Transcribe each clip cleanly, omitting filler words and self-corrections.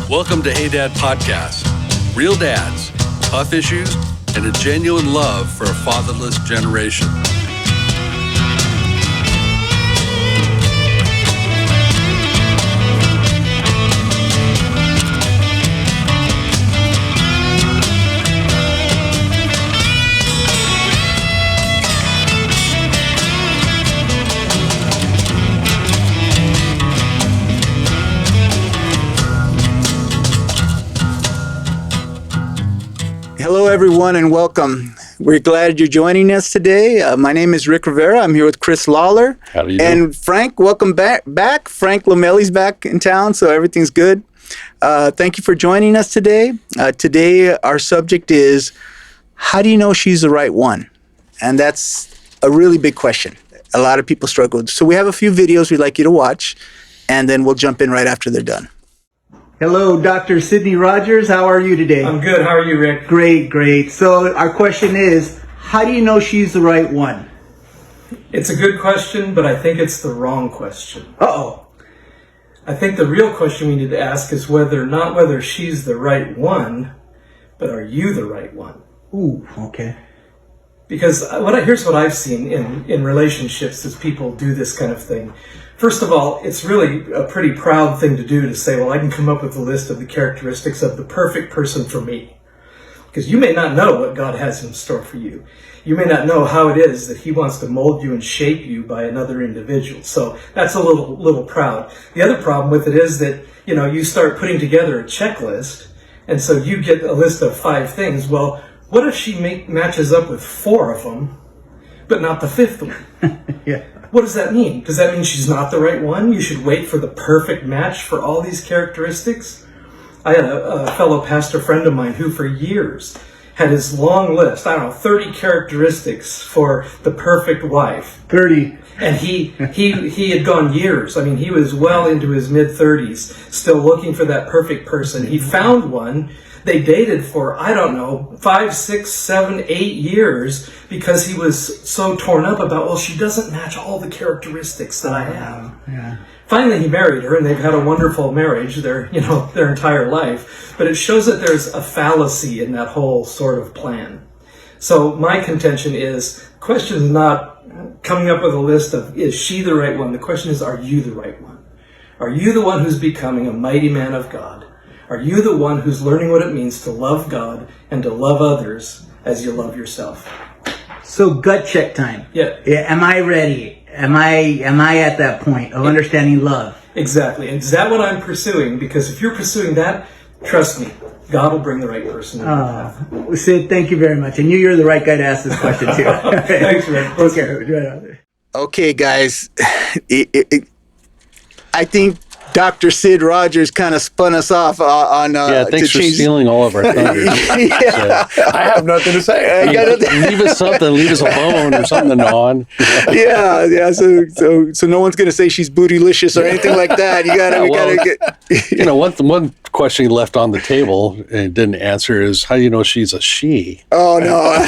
Welcome to Hey Dad Podcast. Real dads, tough issues, and a genuine love for a fatherless generation. Hello, everyone, and welcome. We're glad you're joining us today. My name is Rick Rivera. I'm here with Chris Lawler. How do you do? And Frank, welcome back. Frank Lamelli's back in town, so everything's good. Thank you for joining us today. Today, our subject is, how do you know she's the right one? And that's a really big question. A lot of people struggle with. So we have a few videos we'd like you to watch, and then we'll jump in right after they're done. Hello, Dr. Sidney Rogers. How are you today? I'm good. How are you, Rick? Great. So our question is, how do you know she's the right one? It's a good question, but I think it's the wrong question. Uh-oh. I think the real question we need to ask is not whether she's the right one, but are you the right one? Ooh, okay. Because here's what I've seen in relationships as people do this kind of thing. First of all, it's really a pretty proud thing to do to say, well, I can come up with a list of the characteristics of the perfect person for me. Because you may not know what God has in store for you. You may not know how it is that he wants to mold you and shape you by another individual. So that's a little proud. The other problem with it is that, you start putting together a checklist, and so you get a list of 5 things. Well, what if she matches up with 4 of them, but not the 5th one? Yeah. What does that mean? Does that mean she's not the right one? You should wait for the perfect match for all these characteristics? I had a fellow pastor friend of mine who for years had his long list, 30 characteristics for the perfect wife. 30. And he had gone years. He was well into his mid-30s, still looking for that perfect person. He found one. They dated for, 5, 6, 7, 8 years because he was so torn up about, well, she doesn't match all the characteristics that I have. Yeah. Finally, he married her, and they've had a wonderful marriage, their entire life. But it shows that there's a fallacy in that whole sort of plan. So my contention is, the question is not coming up with a list of, is she the right one? The question is, are you the right one? Are you the one who's becoming a mighty man of God? Are you the one who's learning what it means to love God and to love others as you love yourself? So gut check time. Yeah. Am I ready? Am I at that point of understanding love? Exactly. And is that what I'm pursuing? Because if you're pursuing that, trust me, God will bring the right person in your path. Sid, thank you very much. And you're the right guy to ask this question too. Thanks, Rick. Okay, guys. I think Dr. Sid Rogers kind of spun us off on thanks for stealing all of our thunder. Yeah. I have nothing to say. Leave us something. Leave us a bone or something on. Yeah. So no one's gonna say she's bootylicious or anything like that. We gotta get. One question he left on the table and didn't answer is, how do you know she's a she? Oh no.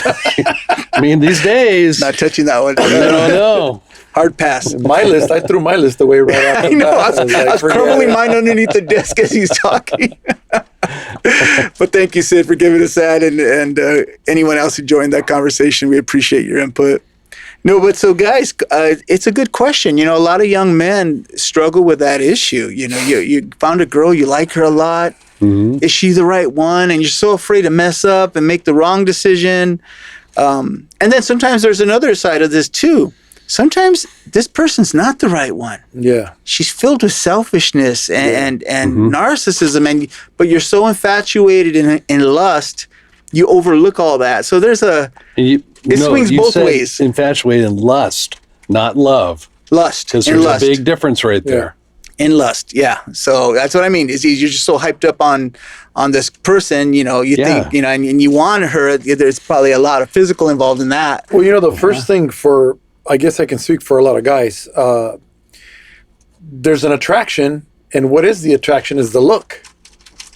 These days, Not touching that one. no. Hard pass. I threw my list away right after I know. that. I was crumbling mine underneath the desk as he's talking. But thank you, Sid, for giving us that, and anyone else who joined that conversation. We appreciate your input. No, but so guys, it's a good question. A lot of young men struggle with that issue. You found a girl, you like her a lot. Mm-hmm. Is she the right one? And you're so afraid to mess up and make the wrong decision. And then sometimes there's another side of this too. Sometimes this person's not the right one. Yeah. She's filled with selfishness and narcissism, but you're so infatuated in lust, you overlook all that. So there's it swings both ways. Infatuated in lust, not love. Lust. Because there's a big difference right there. In lust, yeah. So that's what I mean. Is you're just so hyped up on this person, think, and you want her. There's probably a lot of physical involved in that. Well, the first thing I guess I can speak for a lot of guys. There's an attraction, and what is the attraction is the look.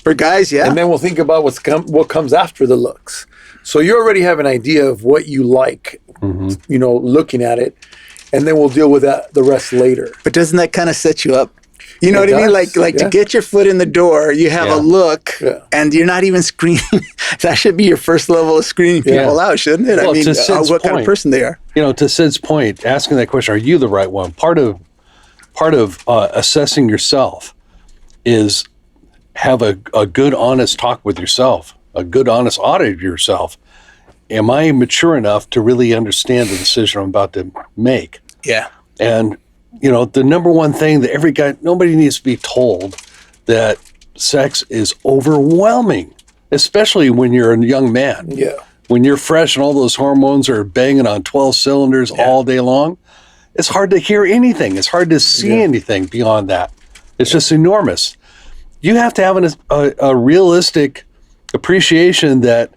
For guys, yeah. And then we'll think about what comes after the looks. So you already have an idea of what you like, looking at it, and then we'll deal with the rest later. But doesn't that kind of set you up? You know It what I mean? does, Like yeah. to get your foot in the door, you have Yeah. a look, Yeah. and you're not even screening. That should be your first level of screening people out, shouldn't it? Well, I mean, to Sid's what kind of point, person they are. To Sid's point, asking that question, are you the right one? Part of assessing yourself is have a good, honest talk with yourself, a good, honest audit of yourself. Am I mature enough to really understand the decision I'm about to make? Yeah. And, the number one thing that nobody needs to be told that sex is overwhelming, especially when you're a young man. Yeah. When you're fresh and all those hormones are banging on 12 cylinders all day long, it's hard to hear anything. It's hard to see anything beyond that. It's just enormous. You have to have a realistic appreciation that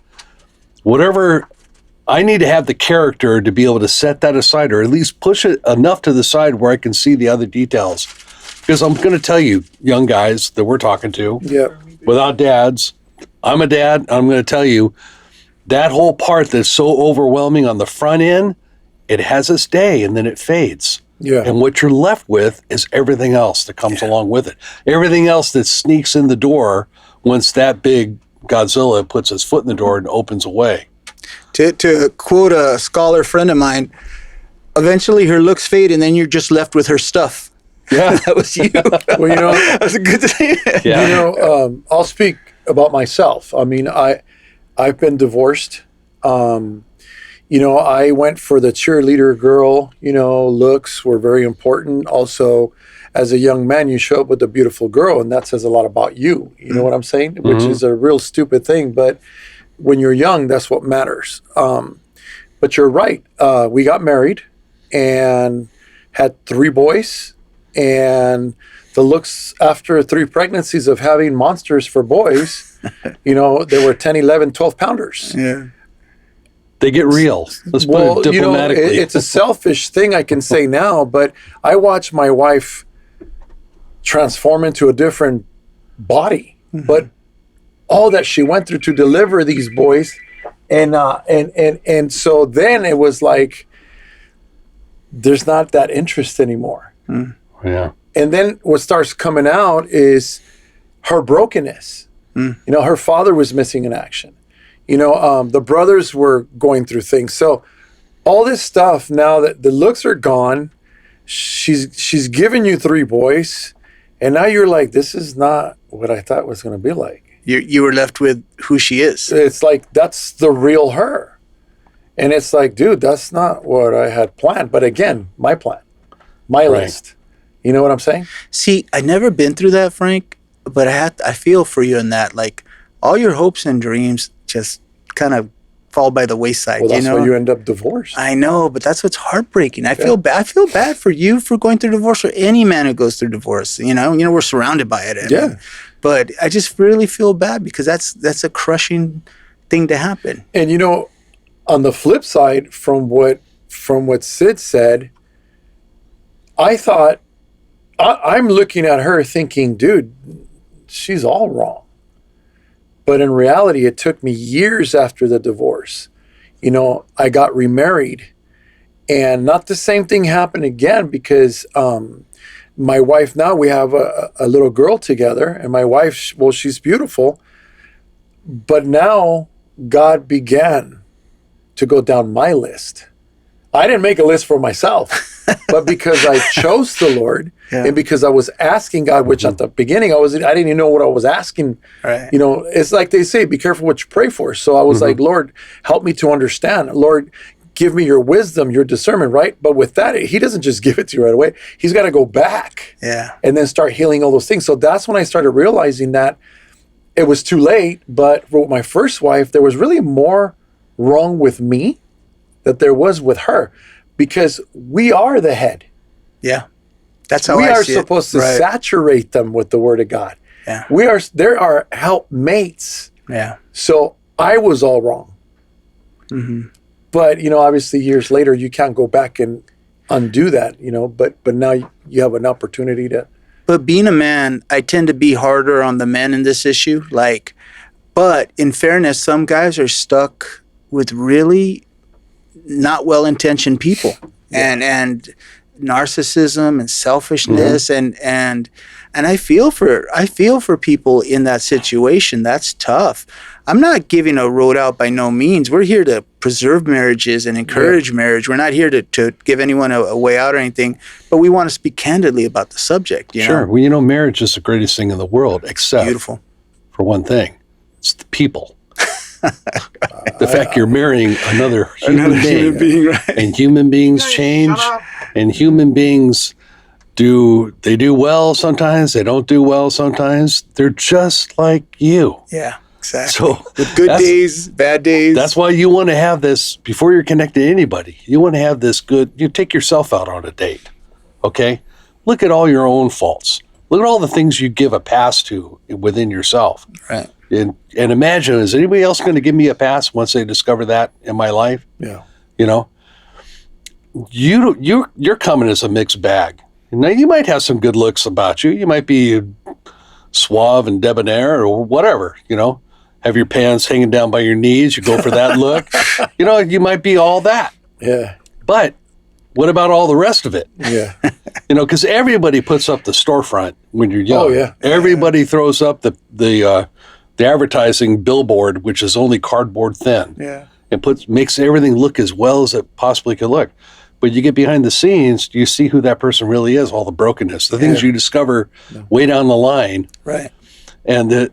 whatever I need to have the character to be able to set that aside, or at least push it enough to the side where I can see the other details. Because I'm going to tell you, young guys that we're talking to, without dads, I'm a dad, and I'm going to tell you, that whole part that's so overwhelming on the front end, it has its day and then it fades. Yeah. And what you're left with is everything else that comes along with it. Everything else that sneaks in the door once that big Godzilla puts his foot in the door and opens away. To quote a scholar friend of mine, eventually her looks fade and then you're just left with her stuff. Yeah. That was you. Well, that's a good thing. Yeah. I'll speak about myself. I mean, I've been divorced. I went for the cheerleader girl. Looks were very important. Also, as a young man, you show up with a beautiful girl, and that says a lot about you. You know what I'm saying? Which is a real stupid thing, but when you're young, that's what matters. But you're right. We got married and had 3 boys, and the looks after 3 pregnancies of having monsters for boys, there were 10, 11, 12 pounders. Yeah. They get real. Let's put it diplomatically. It's a selfish thing I can say now, but I watched my wife transform into a different body. But all that she went through to deliver these boys, and so then it was like there's not that interest anymore. Yeah. And then what starts coming out is her brokenness. Her father was missing in action. The brothers were going through things. So all this stuff, now that the looks are gone, she's given you 3 boys, and now you're like, this is not what I thought it was going to be like. You were left with who she is. It's like, that's the real her. And it's like, dude, that's not what I had planned. But again, my plan, my list. You know what I'm saying? See, I never been through that, Frank, but I feel for you in that. Like, all your hopes and dreams just kind of fall by the wayside. Well, that's why you end up divorced. I know, but that's what's heartbreaking. I feel bad. I feel bad for you for going through divorce, or any man who goes through divorce. We're surrounded by it. I mean, but I just really feel bad because that's a crushing thing to happen. And on the flip side, from what Sid said, I thought I'm looking at her thinking, dude, she's all wrong. But in reality, it took me years after the divorce. I got remarried, and not the same thing happened again because my wife, now we have a little girl together, and my wife, well, she's beautiful. But now God began to go down my list. I didn't make a list for myself, but because I chose the Lord and because I was asking God, which at the beginning I didn't even know what I was asking. Right. It's like they say, be careful what you pray for. So I was like, Lord, help me to understand. Lord, give me your wisdom, your discernment, right? But with that, he doesn't just give it to you right away. He's got to go back and then start healing all those things. So that's when I started realizing that it was too late. But for my first wife, there was really more wrong with me that there was with her, because we are the head. Yeah. That's how we I are see it. supposed to saturate them with the word of God. Yeah. There are helpmates. Yeah. So I was all wrong. But, obviously years later, you can't go back and undo that, but now you have an opportunity to. But being a man, I tend to be harder on the men in this issue. But in fairness, some guys are stuck with really not well-intentioned people and narcissism and selfishness and And I feel for people in that situation. That's tough. I'm not giving a road out by no means. We're here to preserve marriages and encourage marriage. We're not here to give anyone a way out or anything, but we want to speak candidly about the subject. You know? Well, marriage is the greatest thing in the world, except Beautiful. for one thing. It's the people. The fact you're marrying another human being, right? And human beings change, and human beings do well sometimes, they don't do well sometimes. They're just like you. Yeah, exactly. So with good days, bad days. That's why you want to have this before you're connected to anybody. You want to have this good. You take yourself out on a date, okay? Look at all your own faults. Look at all the things you give a pass to within yourself. Right. And imagine, is anybody else going to give me a pass once they discover that in my life? Yeah. You're coming as a mixed bag. Now, you might have some good looks about you. You might be suave and debonair or whatever, have your pants hanging down by your knees. You go for that look. You might be all that. Yeah. But what about all the rest of it? Yeah. Because everybody puts up the storefront when you're young. Oh, yeah. Everybody throws up the advertising billboard, which is only cardboard thin. Yeah. And makes everything look as well as it possibly could look. But you get behind the scenes, you see who that person really is, all the brokenness, the things you discover way down the line. Right. And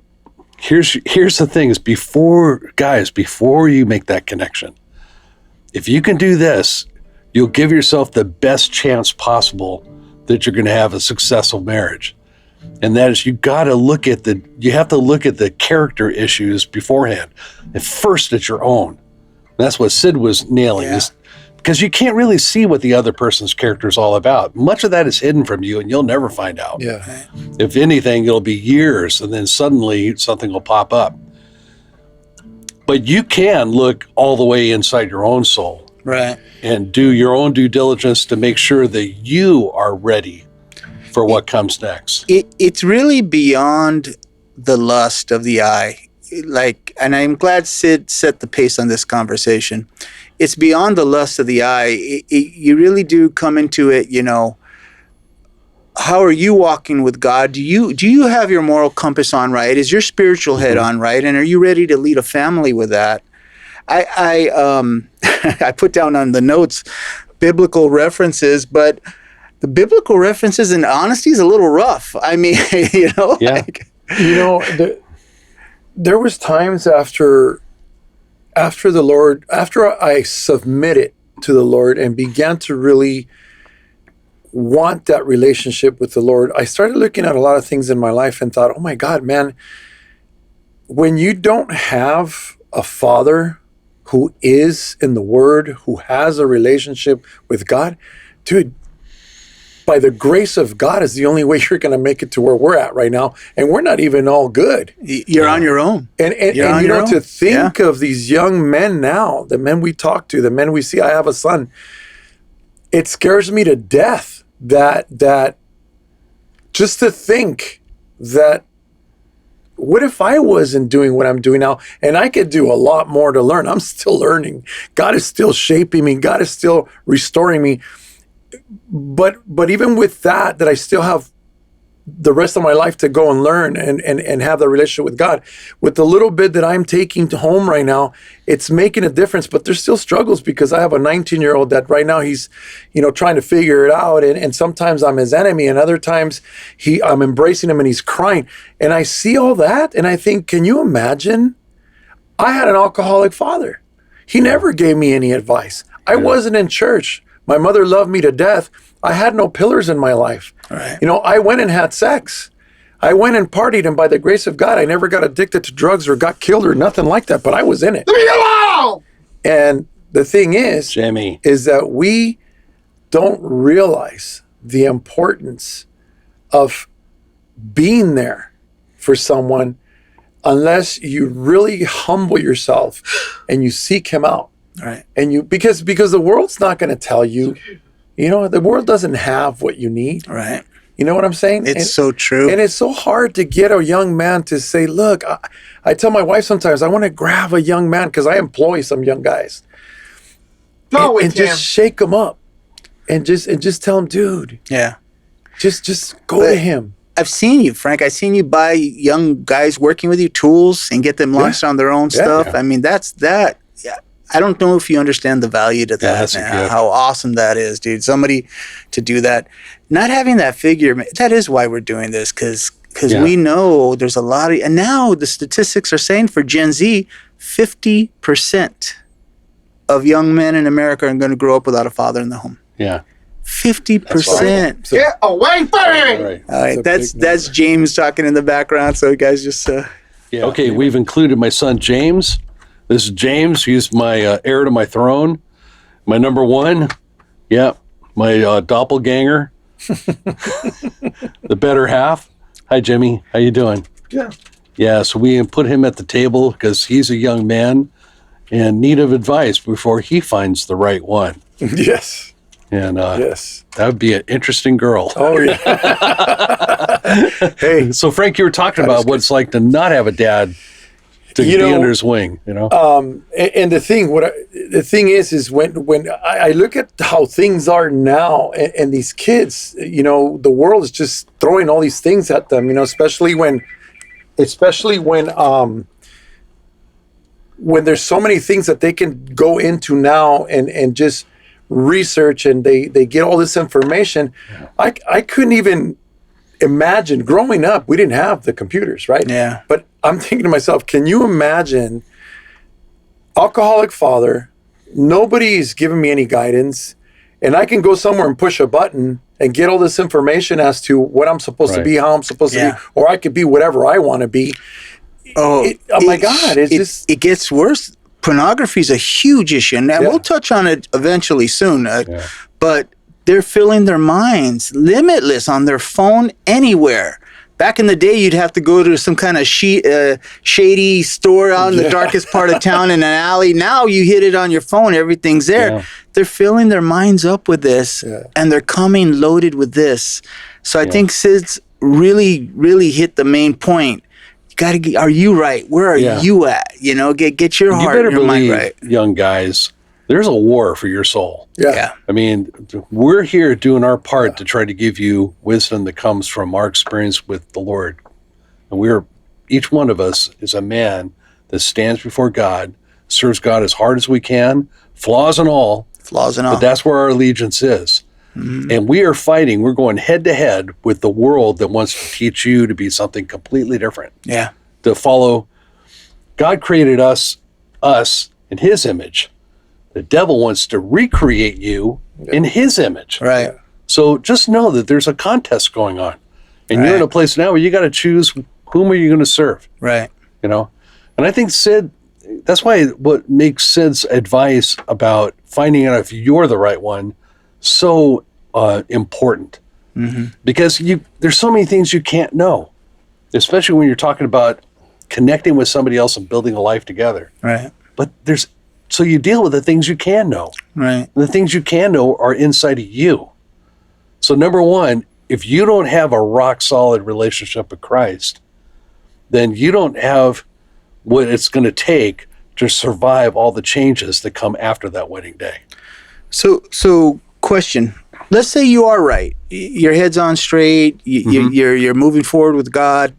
here's the thing is before you make that connection, if you can do this, you'll give yourself the best chance possible that you're going to have a successful marriage. And that is, you have to look at the character issues beforehand. And first it's your own. And that's what Sid was nailing is, because you can't really see what the other person's character is all about. Much of that is hidden from you, and you'll never find out. Yeah. If anything, it'll be years, and then suddenly something will pop up. But you can look all the way inside your own soul. Right. And do your own due diligence to make sure that you are ready for what comes next. It's really beyond the lust of the eye. And I'm glad Sid set the pace on this conversation. It's beyond the lust of the eye. You really do come into it, how are you walking with God? Do you have your moral compass on right? Is your spiritual head on right? And are you ready to lead a family with that? I I put down on the notes biblical references, but the biblical references and honesty is a little rough. I mean, there was times after I submitted to the Lord and began to really want that relationship with the Lord, I started looking at a lot of things in my life and thought, oh my God, man, when you don't have a father who is in the Word, who has a relationship with God, dude, by the grace of God is the only way you're going to make it to where we're at right now. And we're not even all good. You're on your own. And to think of these young men now, the men we talk to, the men we see, I have a son, it scares me to death that just to think that, what if I wasn't doing what I'm doing now? And I could do a lot more to learn. I'm still learning. God is still shaping me. God is still restoring me. But even with that I still have the rest of my life to go and learn and have the relationship with God. With the little bit that I'm taking to home right now, it's making a difference, but there's still struggles because I have a 19-year-old that right now he's, trying to figure it out. And sometimes I'm his enemy, and other times I'm embracing him and he's crying. And I see all that and I think, can you imagine? I had an alcoholic father. He never gave me any advice. I wasn't in church. My mother loved me to death. I had no pillars in my life. Right. I went and had sex. I went and partied, and by the grace of God, I never got addicted to drugs or got killed or nothing like that, but I was in it. Leave me alone! And the thing is, Jamie, is that we don't realize the importance of being there for someone unless you really humble yourself and you seek him out. Right. And because the world's not going to tell you, the world doesn't have what you need. Right. You know what I'm saying? It's so true. And it's so hard to get a young man to say, look, I tell my wife sometimes, I want to grab a young man because I employ some young guys. And just shake them up and just tell them, dude. Yeah. Just go to him. I've seen you, Frank. I've seen you buy young guys working with you tools and get them launched on their own stuff. Yeah. I mean, that's that. Yeah. I don't know if you understand the value to that, that's a man. gift. How awesome that is, dude. Somebody to do that. Not having that figure, that is why we're doing this, because we know there's a lot of, and now the statistics are saying for Gen Z, 50% of young men in America are going to grow up without a father in the home. Yeah. 50%. So- Get away from me! All right. All right, That's a big that's James talking in the background. So you guys just Yeah. Okay, we've included my son James. This is James. He's my heir to my throne. My number one. Yeah. My doppelganger. The better half. Hi, Jimmy. How you doing? Yeah. Yeah, so we put him at the table because he's a young man in need of advice before he finds the right one. Yes. And Yes. that would be an interesting girl. Oh yeah. Hey. So, Frank, you were talking about what it's like to not have a dad to be under his wing, you know? And the thing is when I look at how things are now, and these kids, the world is just throwing all these things at them, especially when there's so many things that they can go into now and just research, and they get all this information. I couldn't even imagine growing up. We didn't have the computers, right? Yeah. But I'm thinking to myself, can you imagine alcoholic father, nobody's giving me any guidance, and I can go somewhere and push a button and get all this information as to what I'm supposed to be, how I'm supposed to be, or I could be whatever I want to be. Oh my God. It gets worse. Pornography is a huge issue, and we'll touch on it eventually soon. But they're filling their minds limitless on their phone anywhere. Back in the day, you'd have to go to some kind of shady store out in the darkest part of town in an alley. Now you hit it on your phone, everything's there. Yeah. They're filling their minds up with this, and they're coming loaded with this. So I think Sid's really, really hit the main point. You gotta get, are you right? Where are you at? Get your heart and your mind right. Young guys, there's a war for your soul. Yeah. I mean, we're here doing our part to try to give you wisdom that comes from our experience with the Lord. And each one of us is a man that stands before God, serves God as hard as we can, flaws and all. But that's where our allegiance is. Mm-hmm. And we are fighting. We're going head to head with the world that wants to teach you to be something completely different. Yeah. To follow. God created us in his image. The devil wants to recreate you in his image. Right. So just know that there's a contest going on. And you're in a place now where you got to choose whom are you going to serve. Right. And I think Sid, that's why what makes Sid's advice about finding out if you're the right one so important. Mm-hmm. Because there's so many things you can't know, especially when you're talking about connecting with somebody else and building a life together. Right. But so you deal with the things you can know. Right. The things you can know are inside of you. So number one, if you don't have a rock solid relationship with Christ, then you don't have what it's going to take to survive all the changes that come after that wedding day. So question. Let's say you are right. Your head's on straight. You're moving forward with God,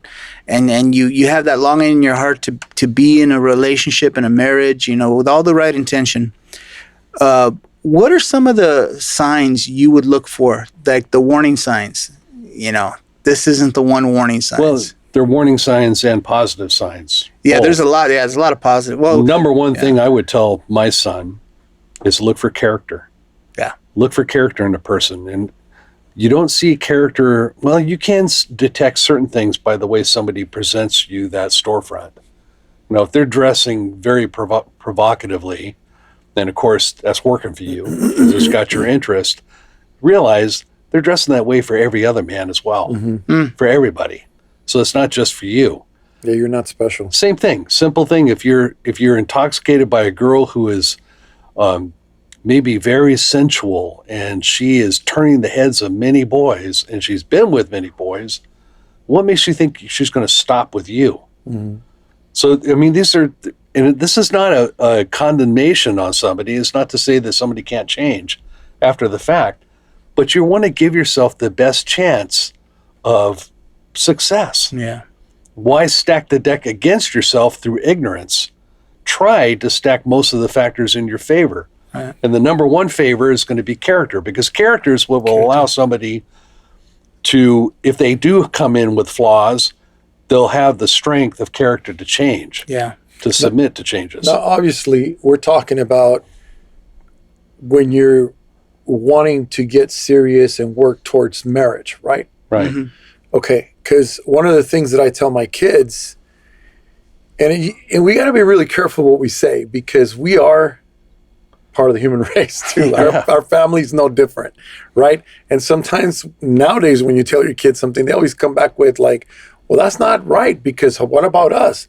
and you have that longing in your heart to be in a relationship and a marriage, with all the right intention. What are some of the signs you would look for, like the warning signs? This isn't the one warning signs. Well, there are warning signs and positive signs. Yeah, there's a lot. Yeah, there's a lot of positive. Well, number one thing I would tell my son is look for character. Yeah. Look for character in a person. And you don't see character. Well, you can detect certain things by the way somebody presents you that storefront. If they're dressing very provocatively, then of course that's working for you. It's got your interest. Realize they're dressing that way for every other man as well, for everybody. So it's not just for you. Yeah, you're not special. Same thing, simple thing. If you're intoxicated by a girl who is maybe very sensual and she is turning the heads of many boys and she's been with many boys, what makes you think she's going to stop with you? Mm-hmm. So, this is not a condemnation on somebody. It's not to say that somebody can't change after the fact, but you want to give yourself the best chance of success. Yeah. Why stack the deck against yourself through ignorance? Try to stack most of the factors in your favor. Right. And the number one favor is going to be character, because character is what will allow somebody to, if they do come in with flaws, they'll have the strength of character to change, Yeah. to submit to changes. Now, obviously, we're talking about when you're wanting to get serious and work towards marriage, right? Right. Okay, because one of the things that I tell my kids, and we got to be really careful what we say, because we are part of the human race too. Yeah. Our family's no different, right? And sometimes nowadays when you tell your kids something, they always come back with like, well, that's not right, because what about us?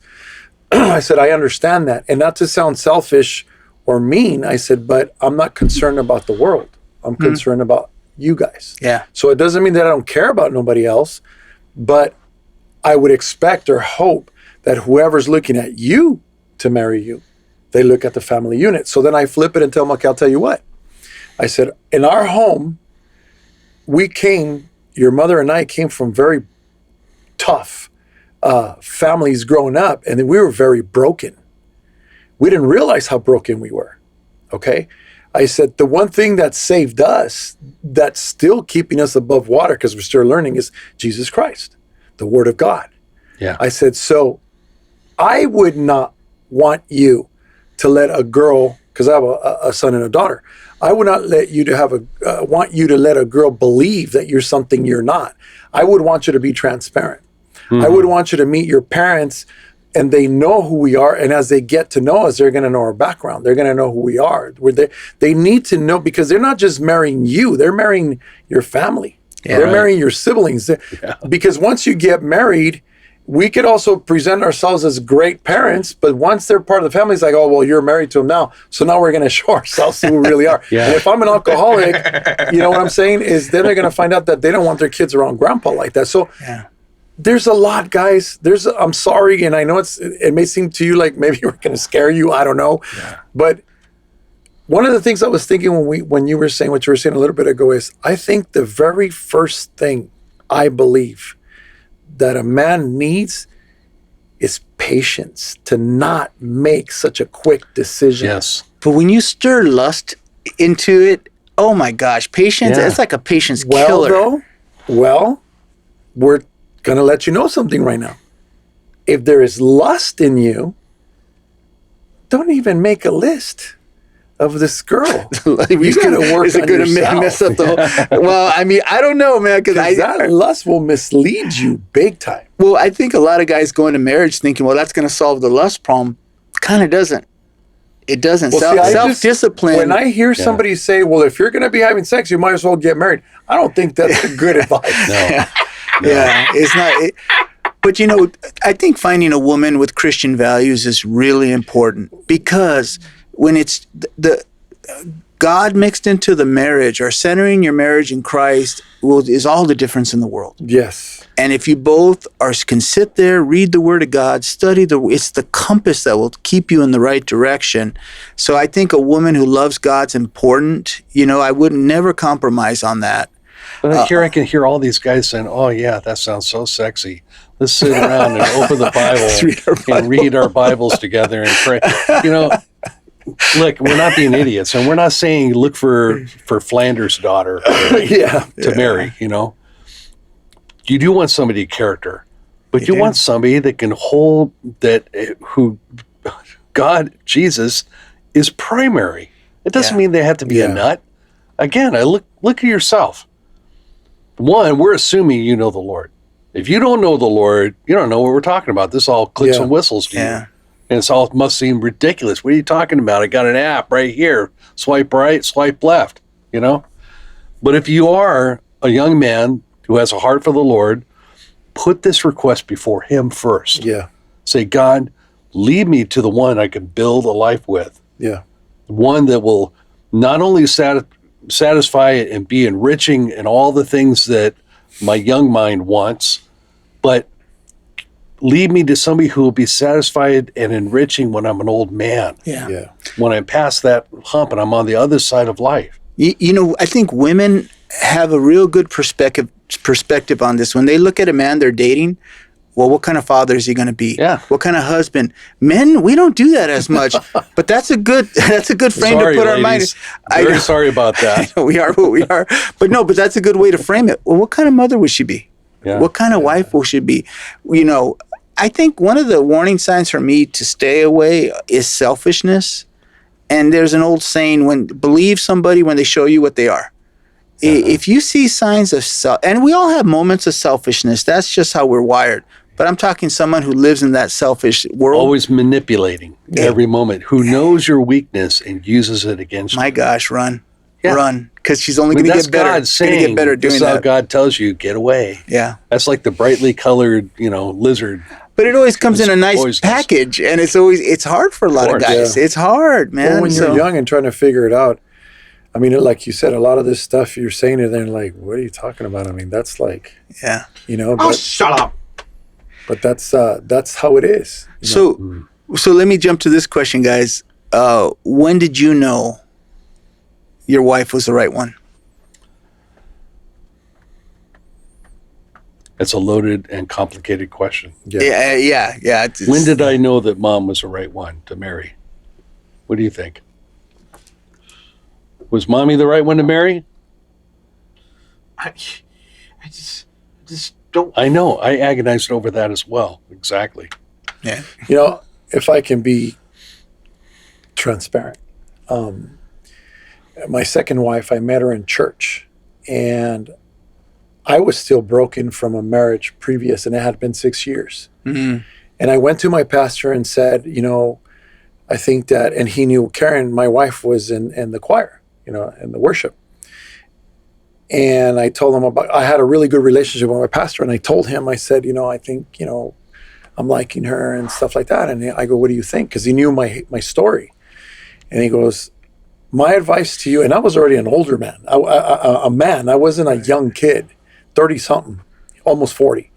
I said, I understand that. And not to sound selfish or mean, I said, but I'm not concerned about the world. I'm concerned about you guys. Yeah. So it doesn't mean that I don't care about nobody else, but I would expect or hope that whoever's looking at you to marry you, they look at the family unit. So then I flip it and tell them, okay, I'll tell you what. I said, in our home, your mother and I came from very tough families growing up, and then we were very broken. We didn't realize how broken we were, okay? I said, the one thing that saved us, that's still keeping us above water because we're still learning, is Jesus Christ, the Word of God. Yeah. I said, so I would not want you to let a girl, because I have a son and a daughter, I would not let you to want you to let a girl believe that you're something you're not. I would want you to be transparent. I would want you to meet your parents and they know who we are. And as they get to know us, they're going to know our background. They're going to know who we are. They need to know, because they're not just marrying you, they're marrying your family. Yeah, they're right. marrying your siblings. Yeah. Because once you get married, we could also present ourselves as great parents, but once they're part of the family, it's like, oh, well, you're married to them now, so now we're going to show ourselves who we really are. Yeah. And if I'm an alcoholic, you know what I'm saying, is then they're going to find out that they don't want their kids around grandpa like that. So Yeah. there's a lot, guys. I'm sorry, and I know it may seem to you like maybe we're going to scare you. I don't know. Yeah. But one of the things I was thinking when you were saying what you were saying a little bit ago is, I think the very first thing I believe that a man needs is patience, to not make such a quick decision. Yes. But when you stir lust into it, oh my gosh, patience, Yeah. it's like a patience Well, killer. we're going to let you know something right now. If there is lust in you, don't even make a list of this girl. You gotta work Is it on going to yourself. mess up the whole? Well, I mean, I don't know, man, because That lust will mislead you big time. well, I think a lot of guys go into marriage thinking, well, that's going to solve the lust problem. Kind of doesn't. It doesn't. Well, see, I just- Self-discipline. When I hear somebody say, well, if you're going to be having sex, you might as well get married, I don't think that's a good advice. No. Yeah, it's not. But I think finding a woman with Christian values is really important, because when it's the God mixed into the marriage, or centering your marriage in Christ, is all the difference in the world. Yes. And if you both can sit there, read the Word of God, study it's the compass that will keep you in the right direction. So I think a woman who loves God's important. I would never compromise on that. But here I can hear all these guys saying, oh, yeah, that sounds so sexy. Let's sit around and open the Bible and read our Bibles together and pray. Look, we're not being idiots, and we're not saying look for Flanders' daughter to marry, You do want somebody of character, but you want somebody that can hold who God, Jesus, is primary. It doesn't mean they have to be a nut. Again, look at yourself. One, we're assuming you know the Lord. If you don't know the Lord, you don't know what we're talking about. This all clicks and whistles to you. And it's all must seem ridiculous. What are you talking about? I got an app right here. Swipe right, swipe left, But if you are a young man who has a heart for the Lord, put this request before him first. Yeah. Say, God, lead me to the one I can build a life with. Yeah. One that will not only satisfy it and be enriching in all the things that my young mind wants, but lead me to somebody who will be satisfied and enriching when I'm an old man. Yeah. When I'm past that hump and I'm on the other side of life. I think women have a real good perspective perspective on this. When they look at a man they're dating, well, what kind of father is he going to be? Yeah. What kind of husband? Men, we don't do that as much, but that's a good frame Sorry, to put our mind. ladies. Very sorry about that. We are what we are, but that's a good way to frame it. Well, what kind of mother would she be? Yeah. What kind of wife will she be? You know, I think one of the warning signs for me to stay away is selfishness. And there's an old saying: believe somebody when they show you what they are. If you see signs of and we all have moments of selfishness. That's just how we're wired. But I'm talking someone who lives in that selfish world. Always manipulating every moment, who knows your weakness and uses it against you. My gosh, run. Yeah. Run. Because she's only going to get better. God's saying, get better doing this is how that. God tells you, get away. Yeah. That's like the brightly colored, lizard. But it always comes It's in a nice poisonous. package, and it's hard for a lot of course, guys. yeah. It's hard, man. Well, when you're young and trying to figure it out, I mean, like you said, a lot of this stuff you're saying it, they're like, what are you talking about? I mean, that's like, Yeah. but, Shut up. but that's how it is. So let me jump to this question, guys. When did you know your wife was the right one? It's a loaded and complicated question. Yeah. It's- When did I know that Mom was the right one to marry? What do you think? Was Mommy the right one to marry? I just don't. I know. I agonized over that as well. Exactly. Yeah. If I can be transparent, my second wife, I met her in church, and I was still broken from a marriage previous, and it had been 6 years. Mm-hmm. And I went to my pastor and said, I think that, and he knew Karen, my wife, was in the choir, in the worship. And I told him I had a really good relationship with my pastor, and I told him, I said, I think, I'm liking her and stuff like that. And I go, what do you think? Because he knew my story. And he goes, my advice to you, and I was already an older man, a man, I wasn't a young kid, 30-something, almost 40.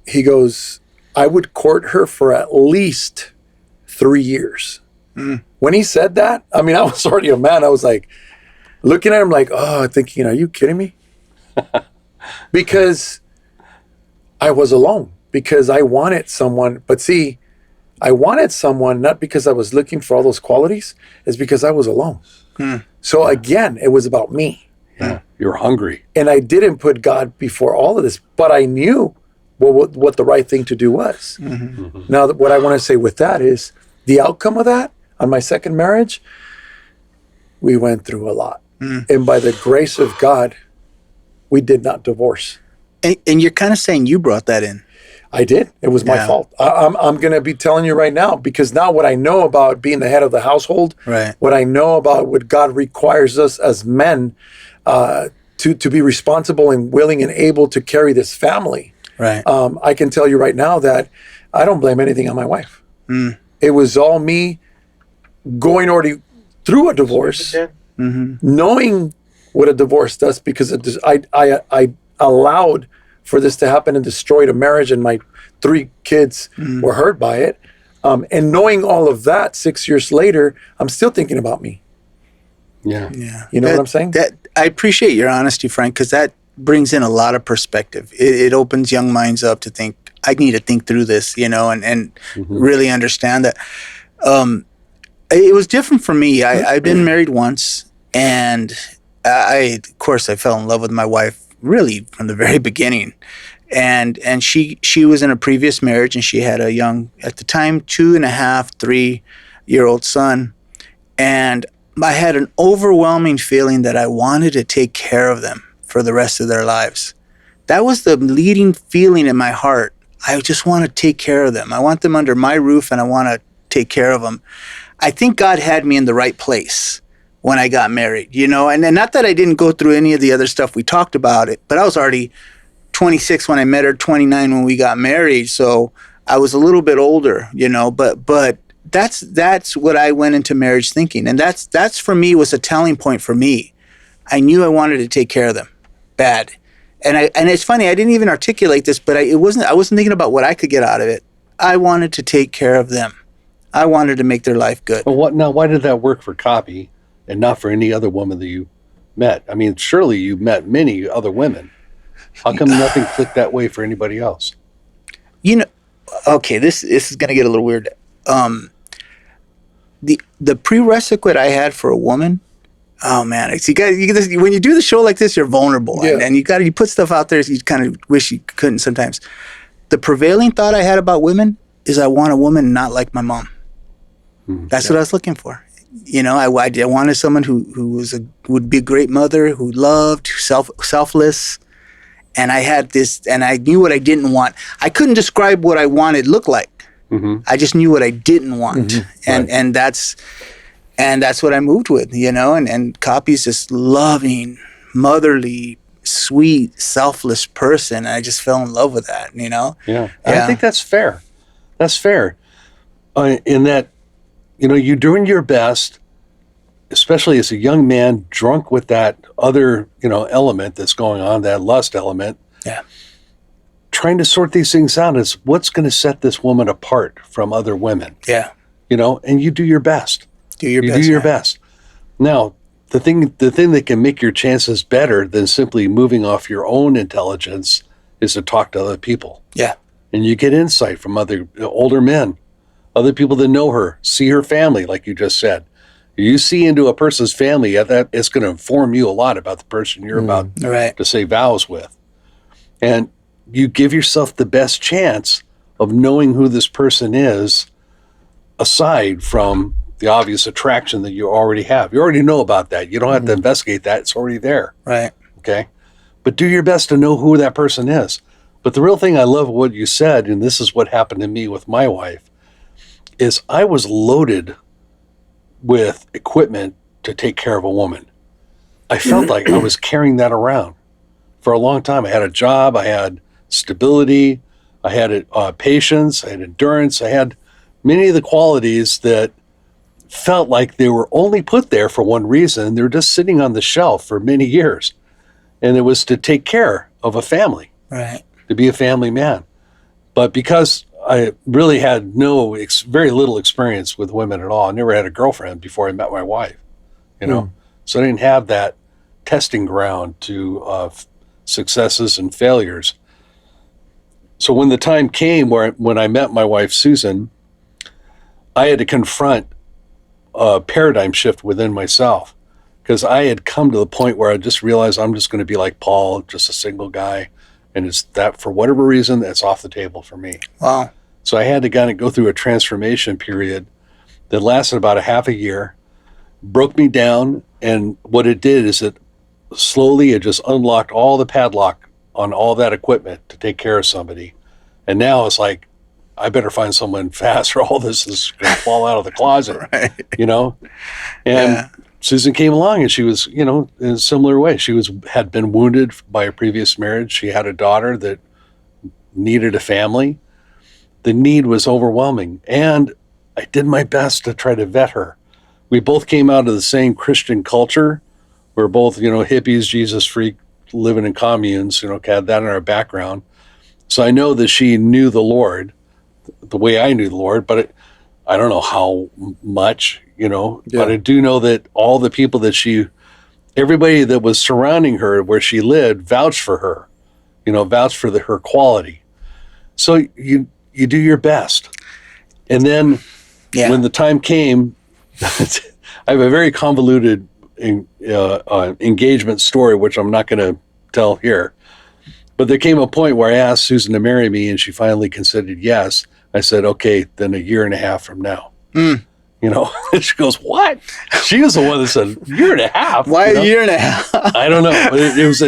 He goes, I would court her for at least 3 years. Mm. When he said that, I mean, I was already a man. I was like, looking at him like, thinking, are you kidding me? Because I was alone, because I wanted someone. But see, I wanted someone not because I was looking for all those qualities, it's because I was alone. Hmm. So again, it was about me. Yeah. You're hungry. And I didn't put God before all of this, but I knew what the right thing to do was. Mm-hmm. Mm-hmm. Now, what I want to say with that is the outcome of that on my second marriage, we went through a lot. Mm. And by the grace of God, we did not divorce. And you're kind of saying you brought that in. I did. It was my Yeah. fault. I'm going to be telling you right now, because now what I know about being the head of the household, Right. what I know about what God requires us as men to be responsible and willing and able to carry this family, Right. I can tell you right now that I don't blame anything on my wife. Mm. It was all me going already through a divorce, Mm-hmm. knowing what a divorce does, because I allowed for this to happen and destroyed a marriage, and my 3 kids were hurt by it. And knowing all of that 6 years later, I'm still thinking about me. Yeah. Yeah. You know what I'm saying? I appreciate your honesty, Frank, because that brings in a lot of perspective. It opens young minds up to think, I need to think through this, and really understand that. It was different for me. I've been married once, and of course, I fell in love with my wife really from the very beginning. And she was in a previous marriage, and she had a young, at the time, 2.5, 3-year-old son. And I had an overwhelming feeling that I wanted to take care of them for the rest of their lives. That was the leading feeling in my heart. I just want to take care of them. I want them under my roof, and I want to take care of them. I think God had me in the right place when I got married, and not that I didn't go through any of the other stuff we talked about it, but I was already 26 when I met her, 29 when we got married. So I was a little bit older, but that's what I went into marriage thinking. And that's for me was a telling point for me. I knew I wanted to take care of them bad. And it's funny, I didn't even articulate this, but I wasn't thinking about what I could get out of it. I wanted to take care of them. I wanted to make their life good. Well, why did that work for Copy and not for any other woman that you met? I mean, surely you met many other women. How come nothing clicked that way for anybody else? You know, okay, this is going to get a little weird. The prerequisite I had for a woman, oh man, it's, when you do the show like this, you're vulnerable, and you put stuff out there. You kind of wish you couldn't sometimes. The prevailing thought I had about women is I want a woman not like my mom. That's what I was looking for. You know, I wanted someone who would be a great mother, who loved, selfless. And I had this, and I knew what I didn't want. I couldn't describe what I wanted look like. I just knew what I didn't want, and that's what I moved with. You know, and Copy's this loving, motherly, sweet, selfless person. And I just fell in love with that. You know. Yeah. I think that's fair. That's fair. In that, you know, you're doing your best, especially as a young man, drunk with that other, you know, element that's going on, that lust element. Yeah. Trying to sort these things out is what's going to set this woman apart from other women. Yeah. You know, and you do your best. Do your best. Now, the thing that can make your chances better than simply moving off your own intelligence is to talk to other people. Yeah. And you get insight from other older men, other people that know her, see her family, like you just said. You see into a person's family, that it's going to inform you a lot about the person you're about to say vows with. And you give yourself the best chance of knowing who this person is, aside from the obvious attraction that you already have. You already know about that. You don't have to investigate that. It's already there. Right. Okay? But do your best to know who that person is. But the real thing I love what you said, and this is what happened to me with my wife, is I was loaded with equipment to take care of a woman. I felt like I was carrying that around for a long time. I had a job, I had stability, I had patience, I had endurance, I had many of the qualities that felt like they were only put there for one reason. They were just sitting on the shelf for many years. And it was to take care of a family, right? To be a family man. But because I really had very little experience with women at all. I never had a girlfriend before I met my wife, you know. So I didn't have that testing ground to successes and failures. So when the time came when I met my wife, Susan, I had to confront a paradigm shift within myself, because I had come to the point where I just realized I'm just going to be like Paul, just a single guy. And it's that, for whatever reason, that's off the table for me. Wow. So I had to kind of go through a transformation period that lasted about a half a year, broke me down. And what it did is it just unlocked all the padlock on all that equipment to take care of somebody. And now it's like, I better find someone fast or all this is going to fall out of the closet, right. You know? And Susan came along, and she was, you know, in a similar way. She had been wounded by a previous marriage. She had a daughter that needed a family. The need was overwhelming, and I did my best to try to vet her. We both came out of the same Christian culture. We're both, you know, hippies, Jesus freak, living in communes, you know, had that in our background. So I know that she knew the Lord the way I knew the Lord, but I don't know how much, you know, but I do know that all the people that everybody that was surrounding her where she lived vouched for her, you know, vouched for her quality. So you do your best. And then when the time came, I have a very convoluted engagement story, which I'm not going to tell here. But there came a point where I asked Susan to marry me, and she finally considered yes. I said, okay, then a year and a half from now. You know, and she goes, what? She was the one that said, year and a half? Why a year and a half? I don't know. But it was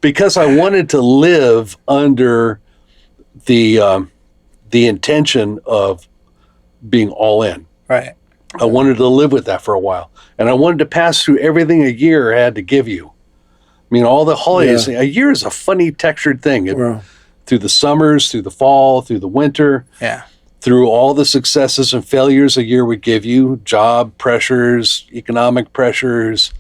because I wanted to live under the intention of being all in. Right. I wanted to live with that for a while. And I wanted to pass through everything a year had to give you. I mean, all the holidays. A year is a funny textured thing. Through the summers, through the fall, through the winter. Yeah. Through all the successes and failures a year would give you, job pressures, economic pressures,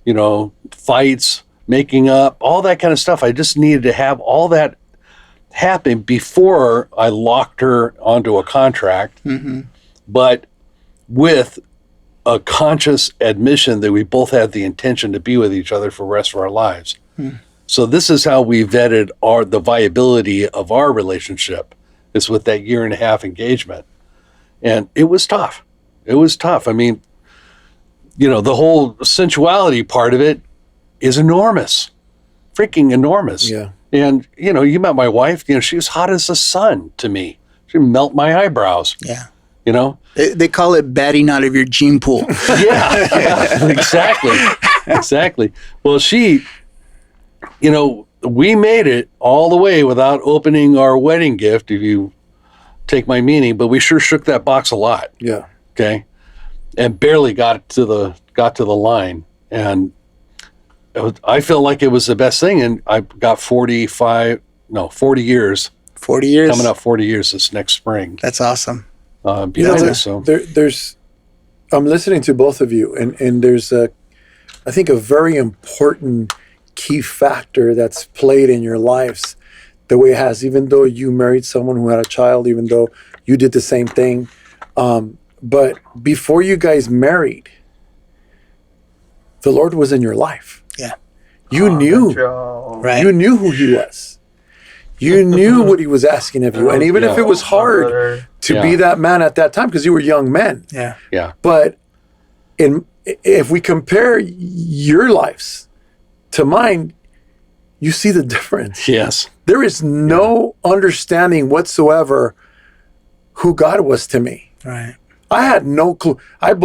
you know, fights, making up, all that kind of stuff. I just needed to have all that happen before I locked her onto a contract, but with a conscious admission that we both had the intention to be with each other for the rest of our lives. So this is how we vetted the viability of our relationship, is with that 1.5 year engagement. And it was tough. It was tough. I mean, the whole sensuality part of it is enormous, freaking enormous. Yeah. And, you met my wife, she was hot as the sun to me. She'd melt my eyebrows. Yeah. They call it batting out of your gene pool. Yeah, exactly. Well, we made it all the way without opening our wedding gift, if you take my meaning, but we sure shook that box a lot. Yeah. Okay. And barely got to the line. And I feel like it was the best thing. And I got 40 years. 40 years? Coming up 40 years this next spring. That's awesome. Behind us, so. I'm listening to both of you, and there's I think a very important key factor that's played in your lives the way it has, even though you married someone who had a child, even though you did the same thing. But before you guys married, the Lord was in your life. Yeah. You knew. Right. You knew who he was. You knew what he was asking of you. And even if it was hard to be that man at that time, because you were young men. Yeah. Yeah. But if we compare your lives to mine, you see the difference. Yes. There is no understanding whatsoever who God was to me. Right. I had no clue. I've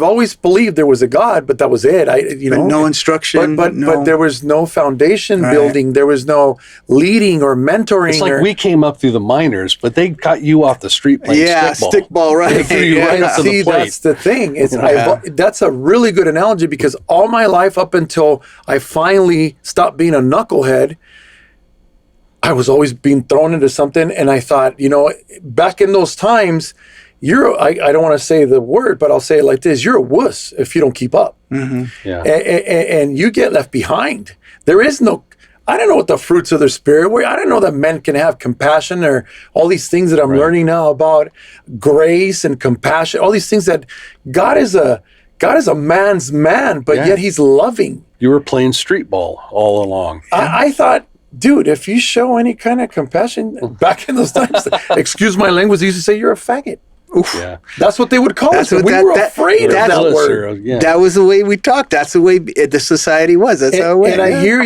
always believed there was a God, but that was it. But no instruction. But there was no foundation building. There was no leading or mentoring. It's like we came up through the minors, but they got you off the street playing stickball, right? They threw you right up to the plate. That's the thing. That's a really good analogy, because all my life up until I finally stopped being a knucklehead, I was always being thrown into something. And I thought, back in those times, I don't want to say the word, but I'll say it like this: you're a wuss if you don't keep up. Mm-hmm. Yeah. And you get left behind. There is no, I don't know what the fruits of the Spirit were. I don't know that men can have compassion, or all these things that I'm learning now about grace and compassion, all these things that God is a man's man, but yet he's loving. You were playing street ball all along. I thought, dude, if you show any kind of compassion, back in those times, excuse my language, they used to say you're a faggot. Oof. Yeah. That's what they would call us. We were afraid of that word. Yeah. That was the way we talked. That's the way the society was. That's how it went. And I hear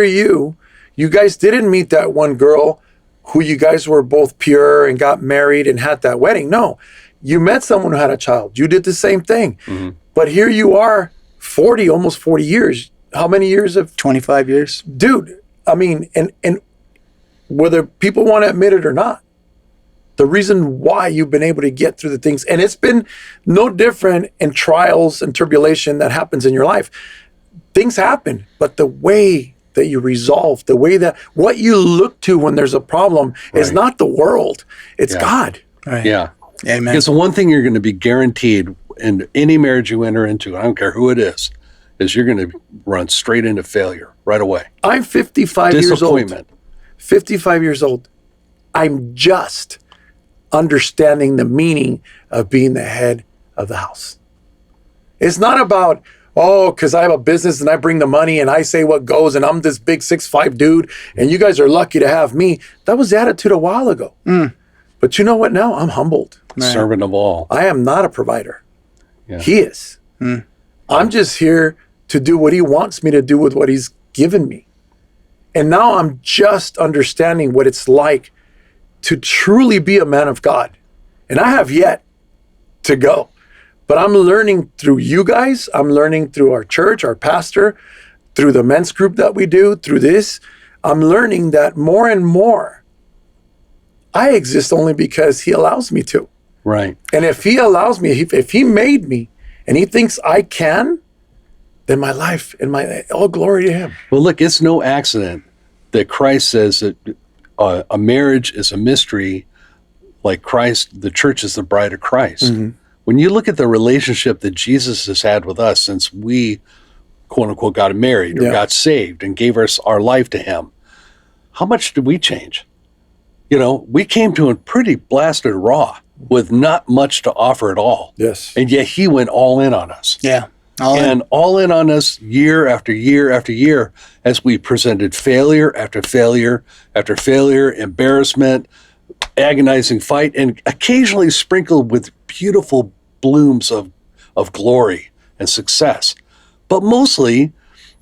you. You guys didn't meet that one girl who you guys were both pure and got married and had that wedding. No, you met someone who had a child. You did the same thing. Mm-hmm. But here you are, almost 40 years. How many years of 25 years? Dude, I mean, and whether people want to admit it or not, the reason why you've been able to get through the things, and it's been no different in trials and tribulation that happens in your life. Things happen, but the way that you resolve, the way that what you look to when there's a problem is not the world, it's God. Right. Yeah. Amen. Because the one thing you're going to be guaranteed in any marriage you enter into, I don't care who it is you're going to run straight into failure right away. I'm 55 years old. Disappointment. 55 years old. I'm just understanding the meaning of being the head of the house. It's not about, because I have a business and I bring the money and I say what goes and I'm this big 6'5" dude and you guys are lucky to have me. That was the attitude a while ago. But you know what now? I'm humbled. Servant of all. I am not a provider. Yeah. He is. I'm just here to do what he wants me to do with what he's given me. And now I'm just understanding what it's like to truly be a man of God. And I have yet to go. But I'm learning through you guys. I'm learning through our church, our pastor, through the men's group that we do, through this. I'm learning that more and more, I exist only because he allows me to. Right. And if he allows me, if he made me and he thinks I can, then my life and all glory to him. Well, look, it's no accident that Christ says that a marriage is a mystery, like Christ, the church is the bride of Christ. Mm-hmm. When you look at the relationship that Jesus has had with us since we, quote unquote, got married or got saved and gave our life to him, how much did we change? We came to him pretty blasted raw. with not much to offer at all. Yes. And yet he went all in on us. Yeah. All in on us year after year after year as we presented failure after failure after failure, embarrassment, agonizing fight, and occasionally sprinkled with beautiful blooms of glory and success. But mostly,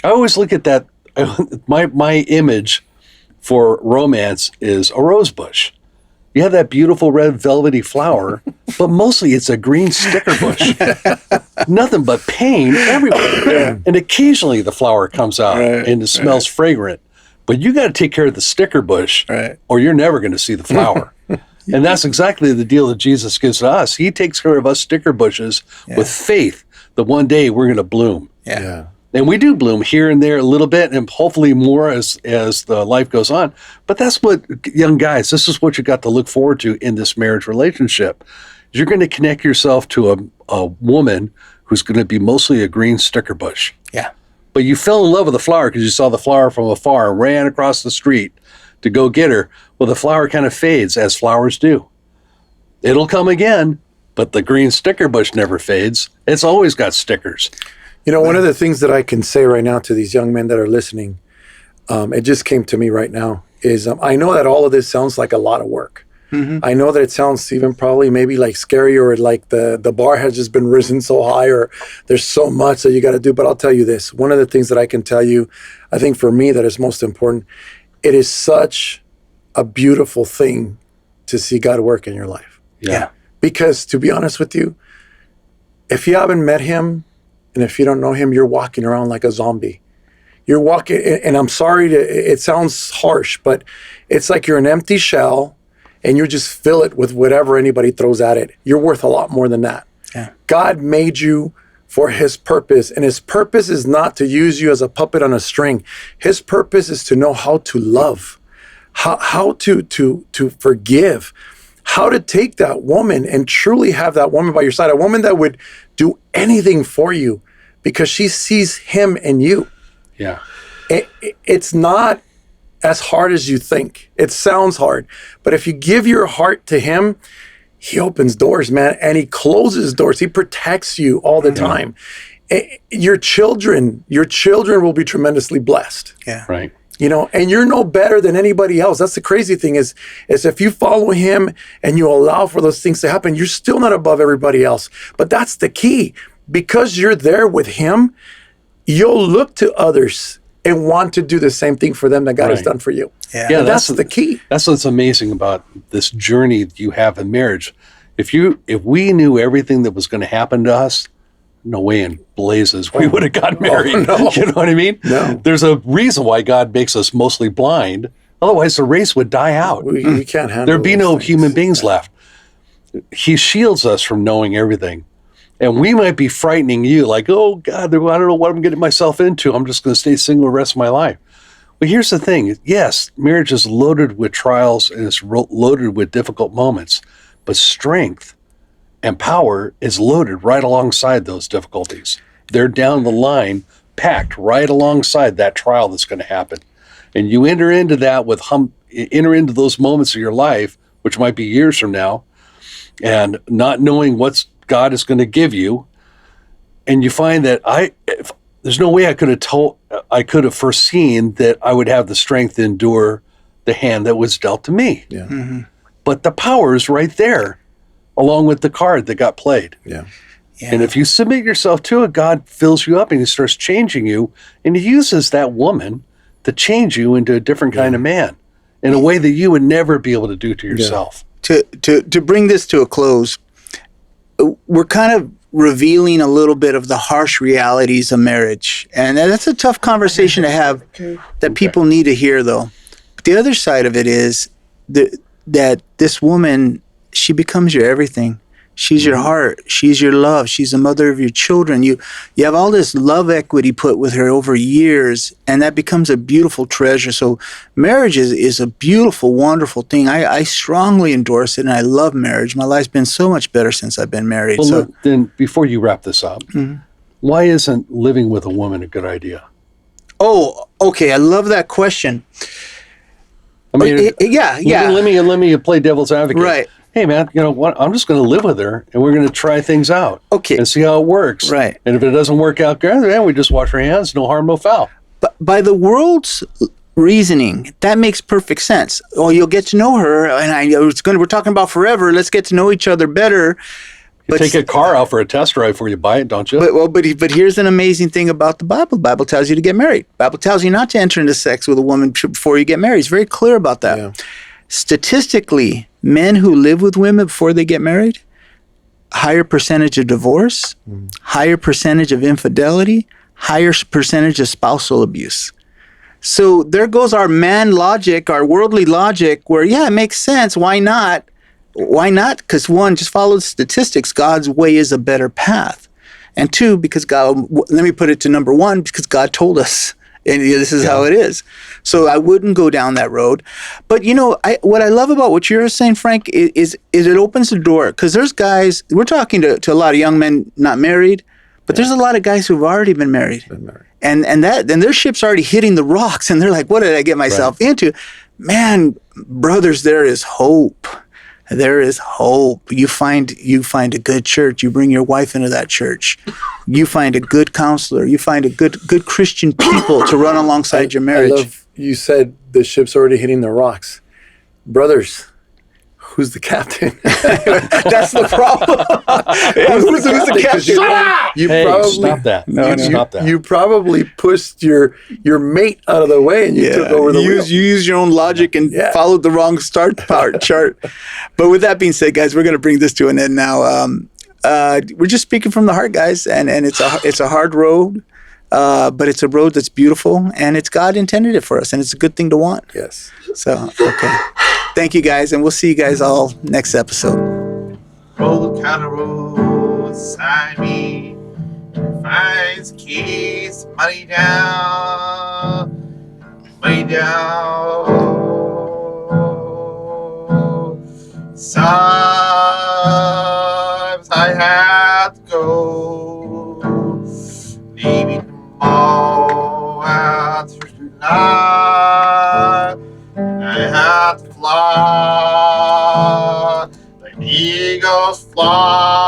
I always look at that, my image for romance is a rose bush. You have that beautiful red velvety flower, but mostly it's a green sticker bush. Nothing but pain everywhere. Yeah. And occasionally the flower comes out and it smells fragrant. But you got to take care of the sticker bush or you're never going to see the flower. And that's exactly the deal that Jesus gives to us. He takes care of us sticker bushes with faith that one day we're going to bloom. Yeah. And we do bloom here and there a little bit, and hopefully more as the life goes on. But that's what, young guys, this is what you got to look forward to in this marriage relationship. You're going to connect yourself to a woman who's going to be mostly a green sticker bush. Yeah. But you fell in love with the flower because you saw the flower from afar and ran across the street to go get her. Well, the flower kind of fades, as flowers do. It'll come again, but the green sticker bush never fades. It's always got stickers. You know, one of the things that I can say right now to these young men that are listening, it just came to me right now, is I know that all of this sounds like a lot of work. Mm-hmm. I know that it sounds even probably maybe like scary, or like the bar has just been risen so high, or there's so much that you got to do. But I'll tell you this, one of the things that I can tell you, I think for me that is most important, it is such a beautiful thing to see God work in your life. Yeah. Because to be honest with you, if you haven't met him, and if you don't know him, you're walking around like a zombie. You're walking, and I'm sorry, it sounds harsh, but it's like you're an empty shell and you just fill it with whatever anybody throws at it. You're worth a lot more than that. Yeah. God made you for his purpose, and his purpose is not to use you as a puppet on a string. His purpose is to know how to love, how to forgive, how to take that woman and truly have that woman by your side, a woman that would do anything for you because she sees him in you. Yeah. It's not as hard as you think. It sounds hard, but if you give your heart to him, he opens doors, man, and he closes doors. He protects you all the time. Your children will be tremendously blessed. Yeah. Right. You know, and you're no better than anybody else. That's the crazy thing is if you follow him and you allow for those things to happen, you're still not above everybody else. But that's the key. Because you're there with him, you'll look to others and want to do the same thing for them that God has done for you. Yeah. That's the key. That's what's amazing about this journey you have in marriage. If we knew everything that was going to happen to us, no way in blazes we would have got married. No. You know what I mean? No. There's a reason why God makes us mostly blind. Otherwise, the race would die out. We can't handle There'd be those no things. human beings left. He shields us from knowing everything. And we might be frightening you like, oh, God, I don't know what I'm getting myself into. I'm just going to stay single the rest of my life. But here's the thing. Yes, marriage is loaded with trials and it's loaded with difficult moments. But strength and power is loaded right alongside those difficulties. They're down the line, packed right alongside that trial that's going to happen. And you enter into that enter into those moments of your life, which might be years from now, and not knowing what God is going to give you. And you find that there's no way I could have foreseen that I would have the strength to endure the hand that was dealt to me. Yeah. Mm-hmm. But the power is right there, along with the card that got played. Yeah. And if you submit yourself to it, God fills you up and he starts changing you. And he uses that woman to change you into a different kind of man in a way that you would never be able to do to yourself. To bring this to a close, we're kind of revealing a little bit of the harsh realities of marriage. And that's a tough conversation to have that people need to hear, though. But the other side of it is that this woman, she becomes your everything. She's your heart. She's your love. She's the mother of your children. You have all this love equity put with her over years, and that becomes a beautiful treasure. So marriage is a beautiful, wonderful thing. I strongly endorse it, and I love marriage. My life's been so much better since I've been married. Well, So look, then before you wrap this up, why isn't living with a woman a good idea? Oh, okay. I love that question. I mean, Yeah. Let me play devil's advocate. Right. hey man, you know what? I'm just going to live with her, and we're going to try things out, Okay. and see how it works, Right. And if it doesn't work out good, then we just wash our hands, no harm, no foul. But by the world's reasoning, that makes perfect sense. Oh, you'll get to know her, and we're talking about forever. Let's get to know each other better. You take a car out for a test drive before you buy it, don't you? But here's an amazing thing about the Bible. The Bible tells you to get married. The Bible tells you not to enter into sex with a woman before you get married. It's very clear about that. Yeah. Statistically, men who live with women before they get married, higher percentage of divorce, higher percentage of infidelity, higher percentage of spousal abuse. So there goes our man logic, our worldly logic, where, yeah, it makes sense. Why not? Why not? Because one, just follow the statistics. God's way is a better path. And two, because God, let me put it to number one, because God told us, and this is how it is. So I wouldn't go down that road. But, you know, what I love about what you're saying, Frank, is it opens the door. Because there's guys, we're talking to a lot of young men not married, but there's a lot of guys who've already been married. And their ship's already hitting the rocks, and they're like, what did I get myself into? Man, brothers, there is hope. There is hope. You find a good church. You bring your wife into that church. You find a good counselor. You find a good Christian people to run alongside your marriage. I love you said the ship's already hitting the rocks. Brothers, who's the captain? That's the problem. Who's the captain? Stop that. Stop that. You probably pushed your mate out of the way and you took over the wheel. You used your own logic and followed the wrong start chart. But with that being said, guys, we're going to bring this to an end now. We're just speaking from the heart, guys, and it's a hard road, but it's a road that's beautiful, and it's God intended it for us, and it's a good thing to want. Yes. So, okay. Thank you, guys, and we'll see you guys all next episode. Roll the counter road beside me. Finds keys, money down. Sometimes I have to go. Leaving tomorrow out through the night. And I have to fly like the eagles fly.